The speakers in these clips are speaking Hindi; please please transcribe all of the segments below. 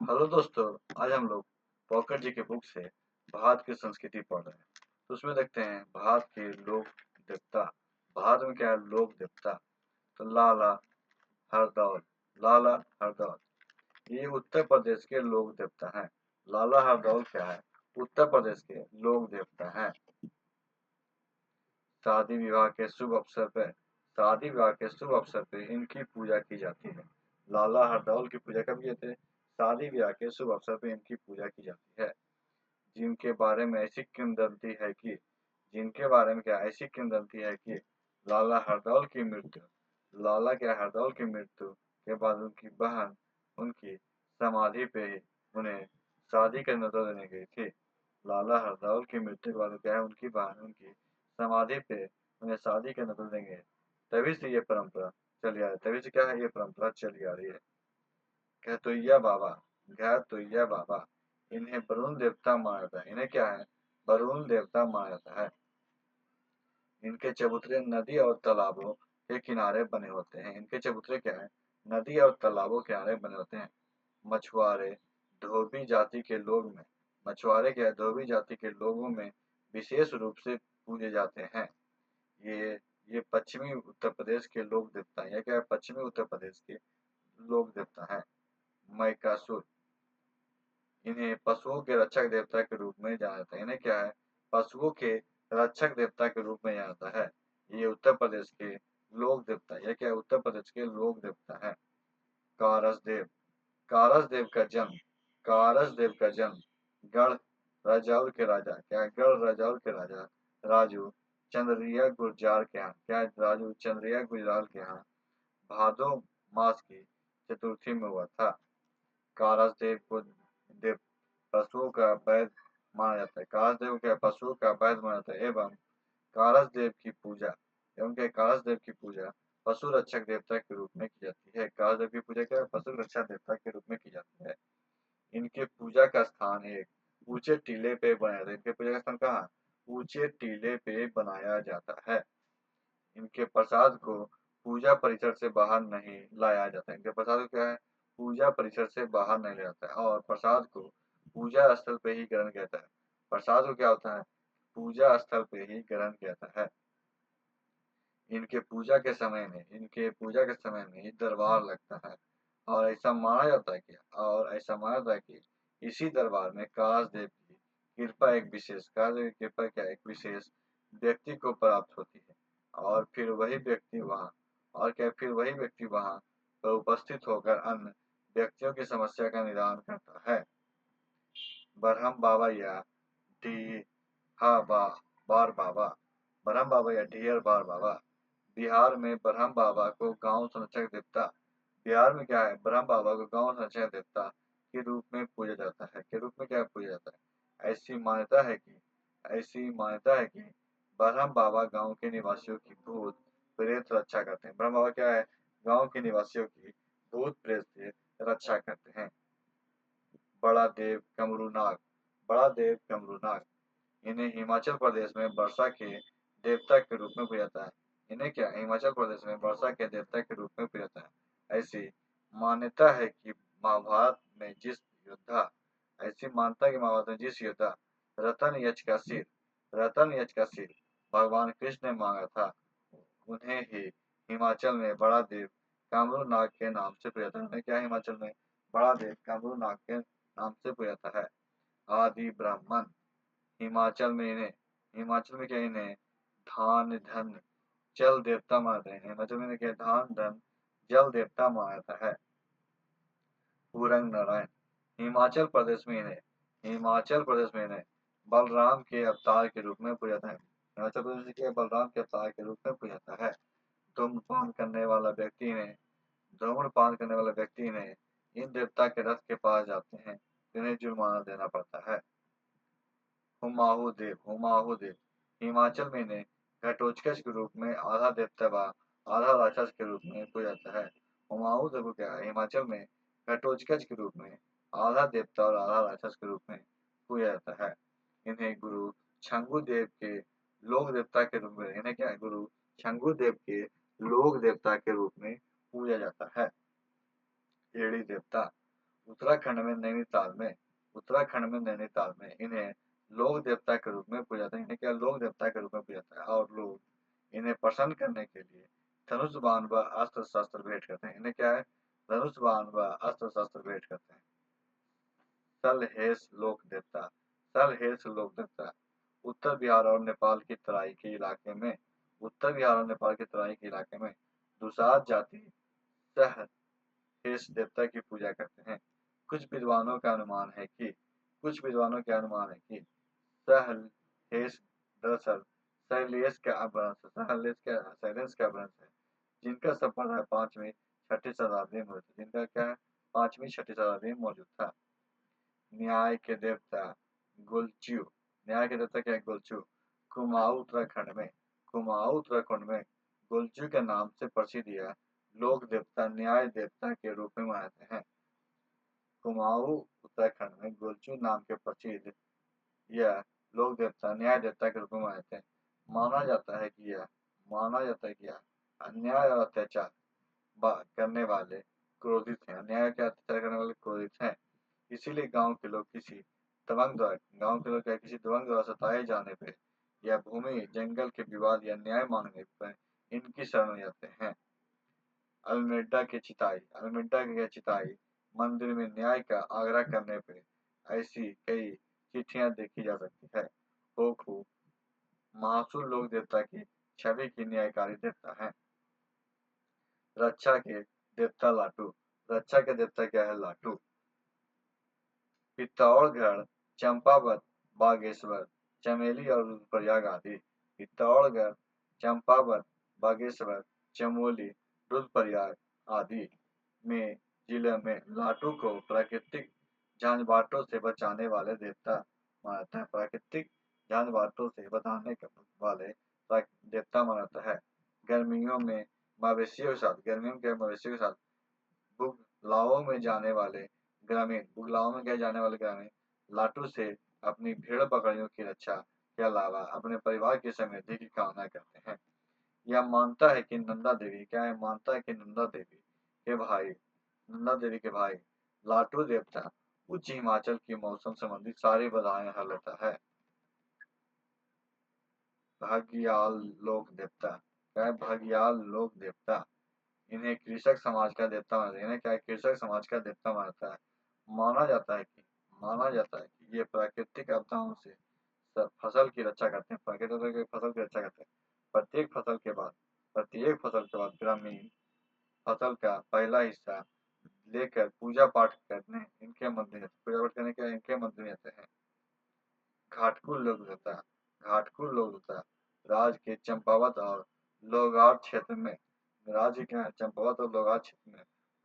हेलो दोस्तों। आज हम लोग पॉकेट जी की बुक से भारत की संस्कृति पढ़ रहे हैं। तो उसमें देखते हैं भारत के लोक देवता। भारत में क्या है? लोक देवता। तो लाला हरदौल। लाला हरदौल ये उत्तर प्रदेश के लोक देवता हैं। लाला हरदौल क्या है? उत्तर प्रदेश के लोक देवता हैं। शादी विवाह के शुभ अवसर पर शादी विवाह के शुभ अवसर पर इनकी पूजा की जाती है। लाला हरदौल की पूजा कब किए थे? शादी विवाह के शुभ अवसर पर इनकी पूजा की जाती है। जिनके बारे में ऐसी किंवदंती है कि जिनके बारे में क्या ऐसी किंवदंती है कि लाला हरदौल की मृत्यु लाला के हरदौल की मृत्यु के बाद उनकी बहन उनकी समाधि पे ही उन्हें शादी का न्योता देने गई थी। लाला हरदौल की मृत्यु के बाद क्या है, उनकी बहन उनकी समाधि पे उन्हें शादी का न्योता देंगे। तभी से ये परंपरा चली आ रही तभी से क्या है, ये परंपरा चली आ रही है। कहतोइया बाबा कहतोइया बाबा इन्हें वरुण देवता माना जाता है। इन्हें क्या है? वरुण देवता माना जाता है। इनके चबूतरे नदी और तालाबों के किनारे बने होते हैं। इनके चबूतरे क्या है? नदी और तालाबों के किनारे बने होते हैं। मछुआरे धोबी जाति के लोग में मछुआरे क्या है? धोबी जाति के लोगों में विशेष रूप से पूजे जाते हैं। ये ये पश्चिमी उत्तर प्रदेश के लोक देवता हैं। ये क्या है? पश्चिमी उत्तर प्रदेश के लोक देवता हैं। मैकासुर इन्हें पशुओं के रक्षक देवता के रूप में जाना जाता है। इन्हें क्या है? पशुओं के रक्षक देवता के रूप में जाना जाता है। ये उत्तर प्रदेश के लोक देवता ये क्या है? उत्तर प्रदेश के लोक देवता है। कारसदेव कारसदेव का जन्म कारसदेव का जन्म गढ़ राजौर के राजा क्या है? गढ़ राजौर के राजा राजू चंद्रिया गुर्जार के यहाँ क्या है? राजू चंद्रिया गुजराल के यहाँ भादो मास की चतुर्थी में हुआ था। कारसदेव को देव पशुओं का वैद माना जाता है। कारसदेव क्या पशुओं का वैद माना जाता है एवं कारस देव की पूजा पशु रक्षक देवता के रूप में की जाती है। कारस देव की पूजा क्या है? पशु रक्षक देवता के रूप में की जाती है। इनके पूजा का स्थान एक ऊंचे टीले पे बनाया जाता है। इनके पूजा का स्थान कहाँ? ऊंचे टीले पे बनाया जाता है। इनके प्रसाद को पूजा परिसर से बाहर नहीं लाया जाता है। इनके प्रसाद को क्या है? पूजा परिसर से बाहर नहीं लाया जाता है और प्रसाद को पूजा स्थल पे ही ग्रहण किया जाता है। प्रसाद को क्या होता है? पूजा स्थल पे ही ग्रहण किया जाता है। इनके पूजा के समय में ही दरबार लगता है और ऐसा माना जाता है कि इसी दरबार में कास देव की कृपा क्या एक विशेष व्यक्ति को प्राप्त होती है और फिर वही व्यक्ति वहां पर उपस्थित होकर अन्य व्यक्तियों की समस्या का निदान करता है। बरहम बाबा या डी हा बा बार बाबा बरहम बाबा या डियर बार बाबा बिहार में ब्रह्म बाबा को गांव संरक्षक देवता बिहार में क्या है? ब्रह्म बाबा को गांव संरक्षक देवता के रूप में पूजा जाता है। के रूप में क्या पूजा जाता है? ऐसी मान्यता है कि ब्रह्म बाबा गांव के निवासियों की भूत प्रेत रक्षा करते हैं। ब्रह्म बाबा क्या है? गांव के निवासियों की भूत प्रेत से रक्षा करते हैं। बड़ा देव कमरूनाग बड़ा देव कमरूनाग इन्हें हिमाचल प्रदेश में वर्षा के देवता के रूप में पूजा जाता है। इन्हें क्या हिमाचल प्रदेश में वर्षा के देवता के रूप में पूजा जाता है। मान्यता है कि महाभारत में जिस योद्धा ऐसी मान्यता है कि महाभारत में जिस योद्धा रतन यक्ष का सिर भगवान कृष्ण ने मांगा था उन्हें ही हिमाचल में बड़ा देव कामरू नाग के नाम से पूजा जाता है। उन्हें क्या हिमाचल में बड़ा देव कामरू नाग के नाम से पूजा जाता है। आदि ब्राह्मण हिमाचल में क्या इन्हें धान धन जल देवता मानते हैं। हिमाचल में इन्हें क्या धान धन जल देवता माना जाता है। पूरंग नारायण हिमाचल प्रदेश में इन्हें बलराम के अवतार के रूप में पूजा जाता है। हिमाचल प्रदेश में क्या बलराम के अवतार के रूप में पूजा जाता है। धूम्रपान करने वाला व्यक्ति ने धूम्रपान करने वाले व्यक्ति ने इन देवता के रथ के पास जाते हैं तो इन्हें जुर्माना देना पड़ता है। हुमाहू देव हिमाचल में इन्हें घटोत्कच के रूप में आधा देवता व आधा राक्षस के रूप में पूजा जाता है। हुमाहू देव को क्या है? हिमाचल में घटोत्कच के रूप में आधा देवता और आधा राक्षस के रूप में पूजा जाता है। इन्हें गुरु छंगू देव के लोक देवता के रूप में इन्हें क्या है? गुरु छंगू देव के लोक देवता के रूप में पूजा जाता है। एड़ी देवता उत्तराखंड में नैनीताल में इन्हें लोक देवता के रूप में पूजा जाता है। इन्हें क्या लोक देवता के रूप में पूजा जाता है और लोग इन्हें प्रसन्न करने के लिए धनुष बाण व अस्त्र शस्त्र भेंट करते हैं। इन्हें क्या है धनुष बाण व अस्त्र शस्त्र भेंट करते हैं। सलहेस लोक देवता सलहेस लोक देवता उत्तर बिहार और नेपाल की तराई के इलाके में दुसाध जाति सह हेस देवता की पूजा करते हैं। कुछ विद्वानों का अनुमान है कि सहलेस दरअसल शैलेश का वंश है, जिनका संप्रदाय 5वीं-6वीं शताब्दी में हुआ था। जिनका क्या है 5वीं-6वीं शताब्दी में मौजूद था। न्याय के देवता गुलच्यू न्याय के देवता क्या है गुलच्यू कुमाऊं उत्तराखंड में गुलच्यू के नाम से प्रसिद्ध यह लोक देवता न्याय देवता के रूप में मानते हैं। कुमाऊं उत्तराखंड में गुलच्यू नाम के प्रसिद्ध यह लोक देवता न्याय देवता के रूप में मानते हैं। माना जाता है कि यह अन्याय और अत्याचार करने वाले क्रोधित हैं। अन्याय के अत्याचार करने वाले क्रोधित हैं। इसीलिए गांव के लोग किसी दबंग द्वारा सताए जाने पे या भूमि जंगल के विवाद या न्याय मांगने पर इनकी शरण में जाते हैं। अल्मेडा की चिताई मंदिर में न्याय का आग्रह करने पे ऐसी कई चिट्ठियां देखी जा सकती है। होखू महासुर लोक देवता की छवि की न्यायकारी देवता है। रक्षा के देवता क्या है लाटू। पित्तौड़गढ़ चंपावत बागेश्वर चमेली और रुद्रप्रयाग आदि पित्तौड़गढ़ चंपावत बागेश्वर चमोली रुद्रप्रयाग आदि में जिले में लाटू को प्राकृतिक झांझ से बचाने वाले देवता मानता है। प्राकृतिक झांझ से बचाने वाले देवता मानता है। गर्मियों में मवेशियों के साथ बुगलाओं में जाने वाले ग्रामीण लाटू से अपनी भेड़ बकरियों की रक्षा के अलावा अपने परिवार की समृद्धि की कामना करते हैं। यह मानता है कि नंदा देवी के भाई लाटू देवता उच्च हिमाचल की मौसम संबंधी सारी बाधाएं हर लेता है। भगियाल लोक देवता क्या है भगियाल लोक देवता इन्हें कृषक समाज का देवता मानता है। माना जाता है कि ये प्राकृतिक आपदाओं से फसल की रक्षा करते हैं। प्रत्येक फसल के बाद ग्रामीण फसल का पहला हिस्सा लेकर पूजा पाठ करने इनके मंदिर आते हैं। घाटकुल लोक देवता राज्य के चंपावत और लोगाड़ क्षेत्र में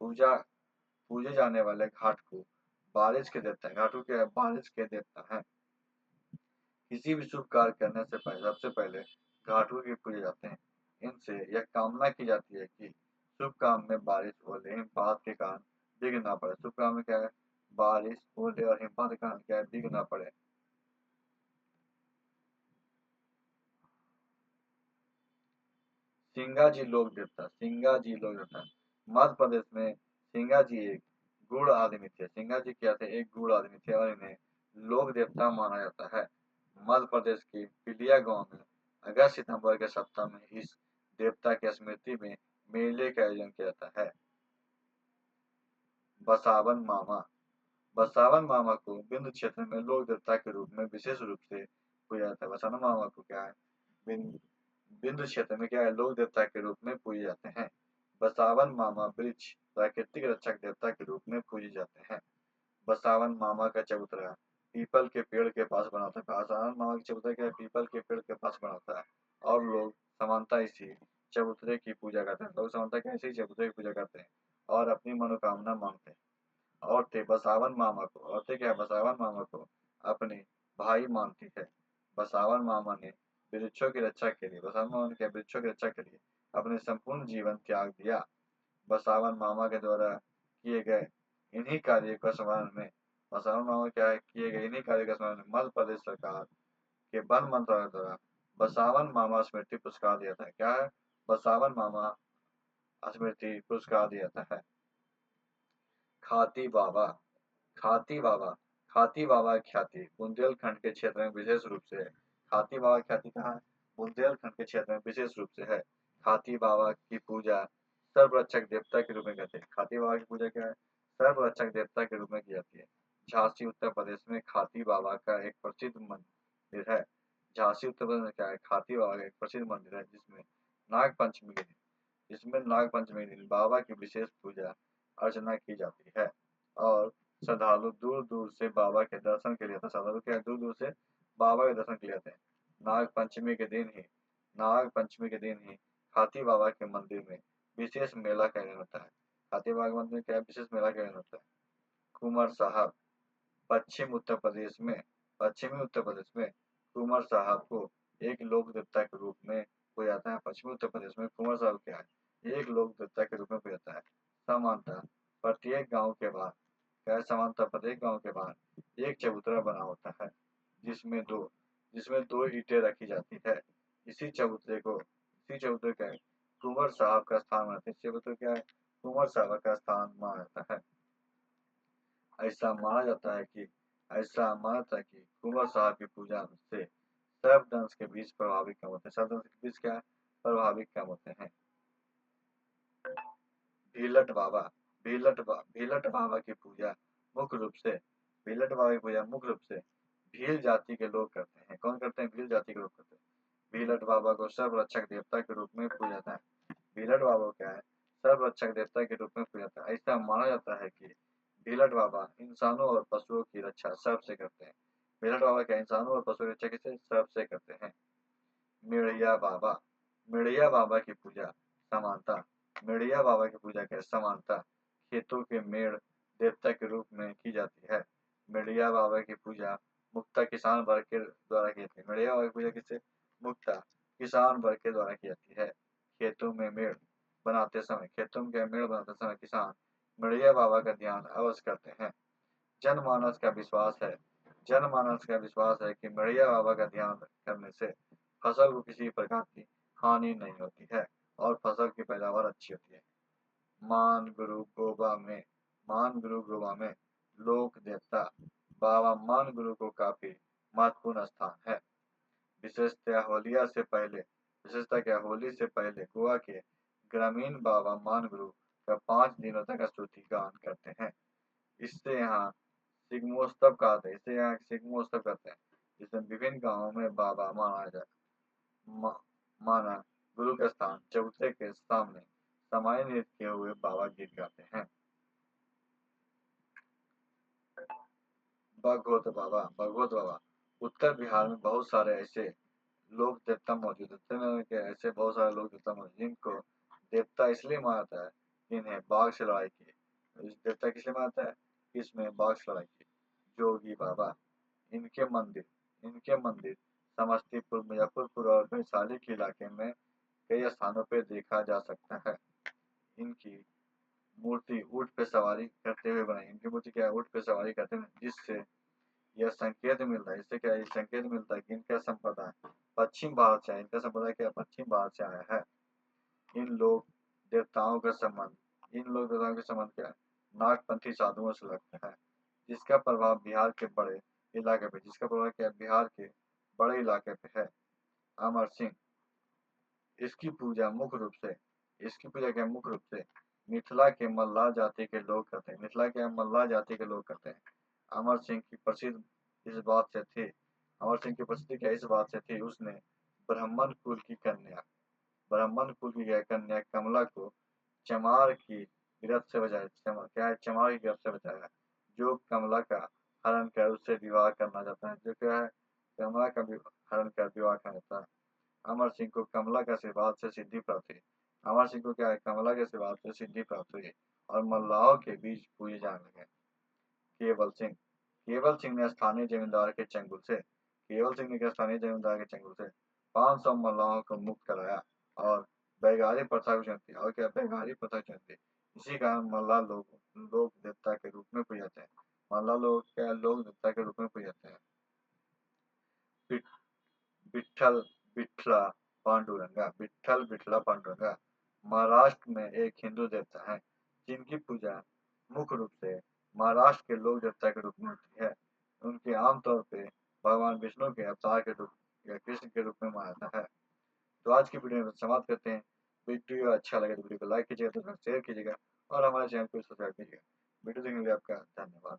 पूजे जाने वाले घाटकुल बारिश के देवता हैं। किसी भी शुभ कार्य करने से सबसे पहले घाटुओं की पूजे जाते हैं। इनसे यह कामना की जाती है कि शुभ काम में बारिश ओले हिमपात के कारण विघ्न न पड़े। शुभ काम में क्या है बारिश ओले और हिमपात के कारण क्या है विघ्न न पड़े। सिंगाजी लोक देवता मध्य प्रदेश में सिंगाजी एक गूढ़ आदमी थे और इन्हें लोक देवता माना जाता है। मध्य प्रदेश के पिलिया गांव में अगस्त सितंबर के सप्ताह में इस देवता की स्मृति में मेले का आयोजन किया जाता है। बसावन मामा को बिंद क्षेत्र में लोक देवता के रूप में विशेष रूप से पूजा जाता है। बसावन मामा को क्या है बिंद क्षेत्र में क्या है लोक देवता के रूप में पूजे जाते हैं। बसावन मामा वृक्ष प्राकृतिक रक्षक देवता के रूप में पूजे जाते हैं। बसावन मामा का चबूतरा पीपल के पेड़ के पास बना था। बसावन मामा का चबूतरा क्या है पीपल के पेड़ के पास बना था और लोग समानता इसी चबूतरे की पूजा करते हैं और अपनी मनोकामना मांगते हैं। औरतें बसावन मामा को अपने भाई मानती है। बसावन मामा ने वृक्षों की रक्षा के लिए अपने संपूर्ण जीवन त्याग दिया। बसावन मामा के द्वारा किए गए इन्हीं कार्यों का सम्मान में मध्य प्रदेश सरकार के वन मंत्रालय द्वारा बसावन मामा स्मृति पुरस्कार दिया था। क्या है बसावन मामा स्मृति पुरस्कार दिया जाता है। खाती बाबा खाती बाबा की ख्याति बुंदेलखंड के क्षेत्र में विशेष रूप से है। खाती बाबा की ख्याति कहाँ है? बुंदेलखंड के क्षेत्र में विशेष रूप से है। खाती बाबा की पूजा सर्वरक्षक देवता के रूप में करते हैं। खाती बाबा की पूजा क्या है? सर्वरक्षक देवता के रूप में की जाती है। झांसी उत्तर प्रदेश में खाती बाबा का एक प्रसिद्ध मंदिर है। झांसी उत्तर प्रदेश में क्या है? खाती बाबा का एक प्रसिद्ध मंदिर है, जिसमें नाग पंचमी के दिन बाबा की विशेष पूजा अर्चना की जाती है। और श्रद्धालु दूर दूर से बाबा के दर्शन के लिए आते हैं। श्रद्धालु क्या दूर दूर से बाबा के दर्शन के लिए आते हैं। नाग पंचमी के दिन ही खाती बाबा के मंदिर में विशेष मेला का आयोजन होता है। खाती बाबा के मंदिर में क्या विशेष मेला का आयोजन होता है? कुंवर साहब पश्चिम उत्तर प्रदेश में पश्चिमी उत्तर प्रदेश में कुंवर साहब को एक लोक देवता के रूप में पूजा जाता है। पश्चिमी उत्तर प्रदेश में कुंवर साहब क्या है? एक लोक देवता के रूप में पूजा जाता है। समानता प्रत्येक गांव के बाहर समानता प्रत्येक गांव के बाहर एक चबूतरा बना होता है, जिसमें दो जिसमें दो ईंटें रखी जाती है। इसी चबूतरे का कुंवर साहब का स्थान मानते हैं। चबूतरे क्या है? कुंवर साहब का स्थान माना जाता है। ऐसा माना जाता है कि कुंवर साहब की पूजा से सर्पदंश के बीज प्रभावित कम होते हैं। सर्पदंश के बीज क्या है? प्रभावित कम होते हैं। भीलट बाबा की पूजा मुख्य रूप से भील जाति के लोग करते हैं। कौन करते हैं? भील जाति के लोग करते हैं। भीलट बाबा को सर्वरक्षक देवता के रूप में पूजा जाता है। भीलट बाबा क्या है? सर्वरक्षक देवता के रूप में पूजा जाता है। ऐसा माना जाता है कि भीलट बाबा इंसानों और पशुओं की रक्षा सर्प से करते हैं। भीलट बाबा क्या इंसानों और पशुओं की रक्षा किसे? सर्प से करते हैं। मेड़िया बाबा की पूजा समानता खेतों के मेड़ देवता के रूप में की जाती है। मेड़िया बाबा की पूजा मुक्ता किसान वर्ग के द्वारा की जाती है। मेड़िया बाबा की पूजा किससे? मुक्ता किसान वर्ग के द्वारा की जाती है। खेतों में मेड़ बनाते समय किसान मेड़िया बाबा का ध्यान अवश्य करते हैं। जनमानस का विश्वास है कि मेड़िया बाबा का ध्यान करने से फसल को किसी प्रकार की हानि नहीं होती है और फसल की पैदावार अच्छी होती है। मान गुरु गोवा में लोक देवता बाबा मान गुरु को काफी महत्वपूर्ण स्थान है। विशेषता क्या? होली से पहले गोवा के ग्रामीण बाबा मान गुरु का 5 दिनों तक स्तुति गान करते हैं। इससे यहाँ सिग्मोत्सव करते हैं, जिसमें विभिन्न गांवों में बाबा माना गुरु का स्थान चबूतरे के सामने समाय नृत्य किए हुए बाबा गीत गाते हैं। भगवत बाबा उत्तर बिहार में बहुत सारे ऐसे लोक देवता मौजूद हैं जिनको देवता इसलिए माना जाता है कि इन्हें बाघ से लड़ाई की। इस देवता किसलिए माना जाता है? कि इसमें बाघ से लड़ाई की। जोगी बाबा इनके मंदिर समस्तीपुर, मुजफ्फरपुर और वैशाली के इलाके में कई स्थानों पर देखा जा सकता है। इनकी मूर्ति ऊँट पे सवारी करते हुए बनाई। इनकी मूर्ति क्या है? ऊँट पे सवारी करते हुए, जिससे यह संकेत मिलता है। इससे क्या है? संकेत मिलता है कि इनका संप्रदाय पश्चिम भारत से है। इनका संप्रदाय क्या पश्चिम भारत से आया है। इन लोग देवताओं का संबंध क्या है? नागपंथी साधुओं से लगता है, जिसका प्रभाव बिहार के बड़े इलाके पे है। अमर सिंह इसकी पूजा क्या मुख्य रूप से मिथिला के मल्लाह जाति के लोग करते हैं। अमर सिंह की प्रसिद्ध इस बात से थी अमर सिंह की प्रसिद्धि क्या इस बात से थी, उसने ब्राह्मण कुल की कन्या कमला को चमार की गिरफ्त से बचाया, जो कमला का हरण कर उससे विवाह करना चाहता है। जो क्या है? कमला का हरण कर विवाह करना चाहता है। अमर सिंह को कमला के आशीर्वाद से सिद्धि प्राप्त हुई। और मल्लाहों के बीच पूजे जाने लगे। केवल सिंह ने स्थानीय जमींदार के चंगुल से 500 मल्लाहों को मुक्त कराया और बैगारी प्रथा को चुन दी। इसी कारण मल्लाह लोग देवता के रूप में पूजे जाते हैं। विठ्ठल विठ्ठला पांडुरंगा महाराष्ट्र में एक हिंदू देवता है, जिनकी पूजा मुख्य रूप से महाराष्ट्र के लोक देवता के रूप में होती है। उनके आमतौर पे भगवान विष्णु के अवतार के रूप या कृष्ण के रूप में माना जाता है। तो आज की वीडियो में समाप्त करते हैं। वीडियो अच्छा लगे तो वीडियो को लाइक कीजिएगा, तो शेयर कीजिएगा और हमारे चैनल को सब्सक्राइब कीजिएगा। वीडियो देखने के लिए आपका धन्यवाद।